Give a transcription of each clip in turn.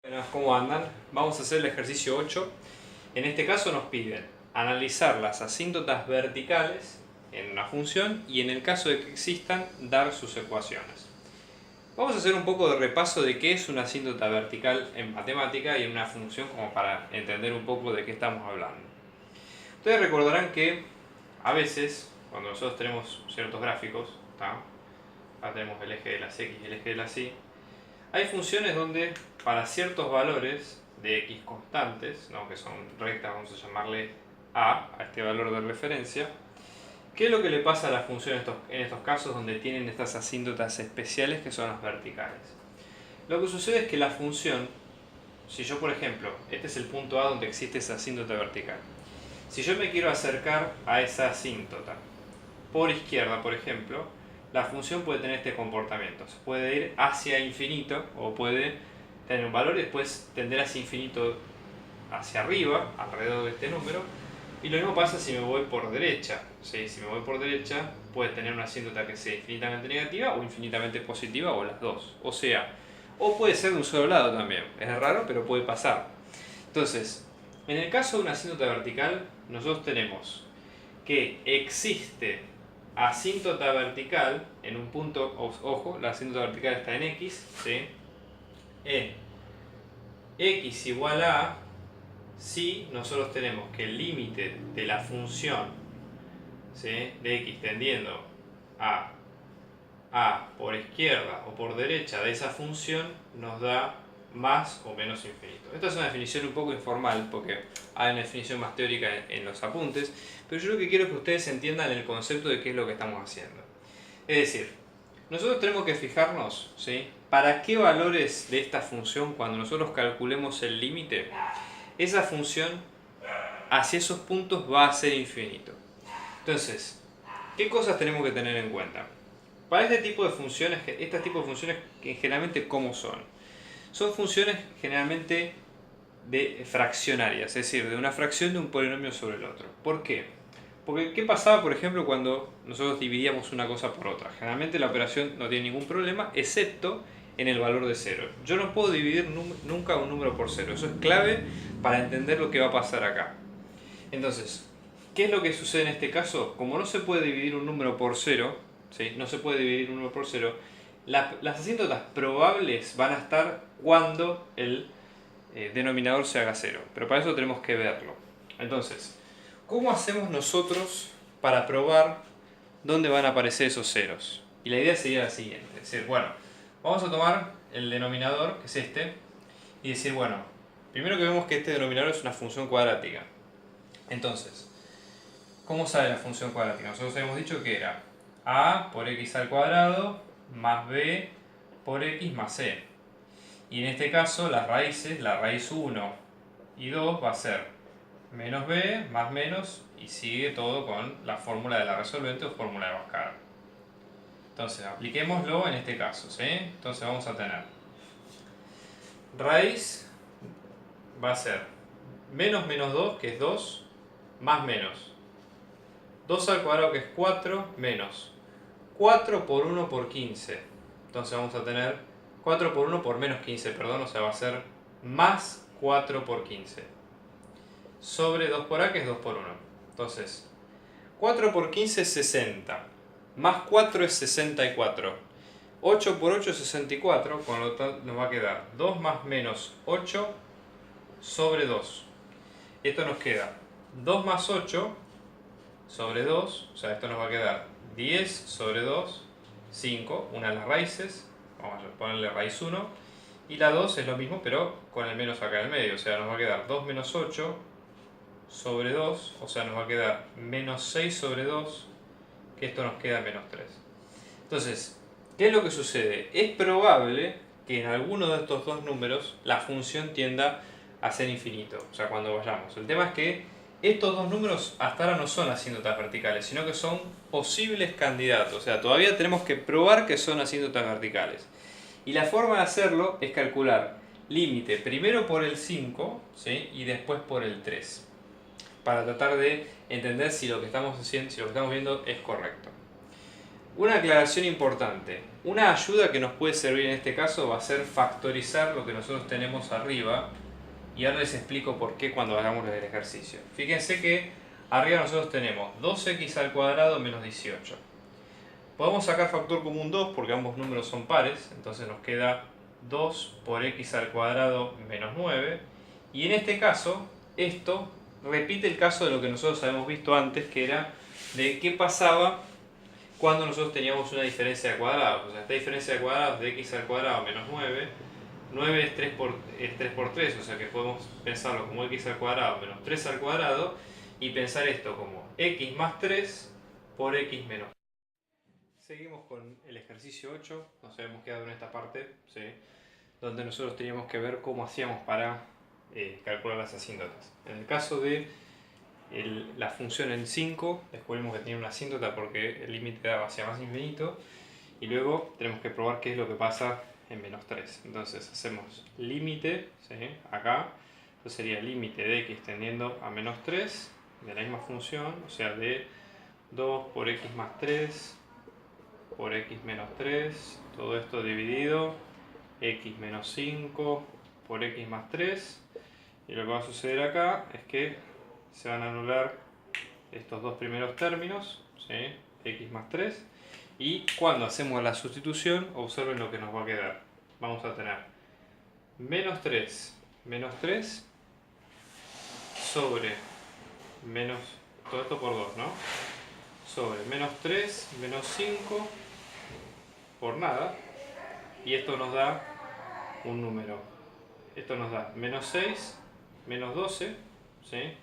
Buenas, ¿cómo andan? Vamos a hacer el ejercicio 8. En este caso nos piden analizar las asíntotas verticales en una función y en el caso de que existan, dar sus ecuaciones. Vamos a hacer un poco de repaso de qué es una asíntota vertical en matemática y en una función como para entender un poco de qué estamos hablando. Ustedes recordarán que a veces, cuando nosotros tenemos ciertos gráficos, acá tenemos el eje de las X y el eje de las Y, hay funciones donde para ciertos valores de X constantes, ¿no? Que son rectas, vamos a llamarle A este valor de referencia, ¿qué es lo que le pasa a la función en estos casos donde tienen estas asíntotas especiales que son las verticales? Lo que sucede es que la función, si yo por ejemplo, este es el punto A donde existe esa asíntota vertical, si yo me quiero acercar a esa asíntota por izquierda, por ejemplo, la función puede tener este comportamiento. Se puede ir hacia infinito o puede tener un valor y después tender hacia infinito hacia arriba, alrededor de este número. Y lo mismo pasa si me voy por derecha. ¿Sí? Si me voy por derecha, puede tener una asíntota que sea infinitamente negativa o infinitamente positiva o las dos. O sea, o puede ser de un solo lado también. Es raro, pero puede pasar. Entonces, en el caso de una asíntota vertical, nosotros tenemos que existe asíntota vertical en un punto, ojo, la asíntota vertical está en X, ¿sí? En X igual a si nosotros tenemos que el límite de la función, ¿sí? De X tendiendo a por izquierda o por derecha de esa función nos da más o menos infinito. Esta es una definición un poco informal porque hay una definición más teórica en los apuntes, pero yo lo que quiero es que ustedes entiendan el concepto de qué es lo que estamos haciendo. Es decir, nosotros tenemos que fijarnos, ¿sí? Para qué valores de esta función, cuando nosotros calculemos el límite, esa función hacia esos puntos va a ser infinito. Entonces, ¿qué cosas tenemos que tener en cuenta? Para este tipo de funciones, generalmente, ¿cómo son? Son funciones generalmente de fraccionarias, es decir, de una fracción de un polinomio sobre el otro. ¿Por qué? Porque ¿qué pasaba, por ejemplo, cuando nosotros dividíamos una cosa por otra? Generalmente la operación no tiene ningún problema, excepto en el valor de 0. Yo no puedo dividir nunca un número por 0. Eso es clave para entender lo que va a pasar acá. Entonces, ¿qué es lo que sucede en este caso? Como no se puede dividir un número por 0, ¿sí? No se puede dividir un número por 0, las asíntotas probables van a estar cuando el denominador se haga 0. Pero para eso tenemos que verlo. Entonces, ¿cómo hacemos nosotros para probar dónde van a aparecer esos ceros? Y la idea sería la siguiente. Es decir, bueno, vamos a tomar el denominador, que es este, y decir, bueno, primero que vemos que este denominador es una función cuadrática. Entonces, ¿cómo sale la función cuadrática? Nosotros habíamos dicho que era a por x al cuadrado más b por x más c. Y en este caso las raíces, la raíz 1 y 2 va a ser menos b más menos y sigue todo con la fórmula de la resolvente o fórmula de Bhaskara. Entonces apliquémoslo en este caso, ¿sí? Entonces vamos a tener raíz va a ser menos menos 2, que es 2, más menos 2 al cuadrado, que es 4, menos 4 por 1 por 15. Entonces vamos a tener 4 por 1 por menos 15, perdón, o sea, va a ser más 4 por 15. Sobre 2 por A, que es 2 por 1. Entonces, 4 por 15 es 60. Más 4 es 64. 8 por 8 es 64, con lo tanto nos va a quedar 2 más menos 8 sobre 2. Esto nos queda 2 más 8 sobre 2, o sea, esto nos va a quedar 10 sobre 2, 5, una de las raíces, vamos a ponerle raíz 1, y la 2 es lo mismo, pero con el menos acá en el medio, o sea, nos va a quedar 2 menos 8 sobre 2, o sea, nos va a quedar menos 6 sobre 2, que esto nos queda menos 3. Entonces, ¿qué es lo que sucede? Es probable que en alguno de estos dos números la función tienda a ser infinito, o sea, cuando vayamos. El tema es que estos dos números hasta ahora no son asíntotas verticales, sino que son posibles candidatos. O sea, todavía tenemos que probar que son asíntotas verticales. Y la forma de hacerlo es calcular límite primero por el 5, ¿sí? Y después por el 3. Para tratar de entender si lo que estamos haciendo, si lo que estamos viendo es correcto. Una aclaración importante. Una ayuda que nos puede servir en este caso va a ser factorizar lo que nosotros tenemos arriba. Y ahora les explico por qué cuando hagamos el ejercicio. Fíjense que arriba nosotros tenemos 2x al cuadrado menos 18. Podemos sacar factor común 2 porque ambos números son pares. Entonces nos queda 2 por x al cuadrado menos 9. Y en este caso, esto repite el caso de lo que nosotros habíamos visto antes, que era de qué pasaba cuando nosotros teníamos una diferencia de cuadrados. O sea, esta diferencia de cuadrados de x al cuadrado menos 9, 9 es 3 por 3, o sea que podemos pensarlo como x al cuadrado menos 3 al cuadrado y pensar esto como x más 3 por x menos 3. Seguimos con el ejercicio 8, nos habíamos quedado en esta parte, ¿sí? Donde nosotros teníamos que ver cómo hacíamos para calcular las asíntotas. En el caso de la función en 5, descubrimos que tiene una asíntota porque el límite daba hacia más infinito, y luego tenemos que probar qué es lo que pasa en menos 3. Entonces hacemos límite, ¿sí? Acá, esto sería límite de x tendiendo a menos 3 de la misma función, o sea de 2 por x más 3 por x menos 3, todo esto dividido, x menos 5 por x más 3, y lo que va a suceder acá es que se van a anular estos dos primeros términos, ¿sí? X más 3, y cuando hacemos la sustitución, observen lo que nos va a quedar. Vamos a tener menos 3 sobre menos, todo esto por 2, ¿no? Sobre menos 3 menos 5 por nada, y esto nos da un número. Esto nos da menos 6 menos 12, ¿sí?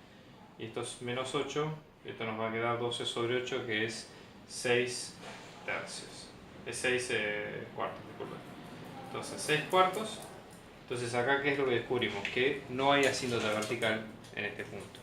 Y esto es menos 8, esto nos va a quedar 12 sobre 8, que es 6 tercios. Es 6 cuartos, disculpen. Entonces 6 cuartos. Entonces acá, ¿qué es lo que descubrimos? Que no hay asíntota vertical en este punto.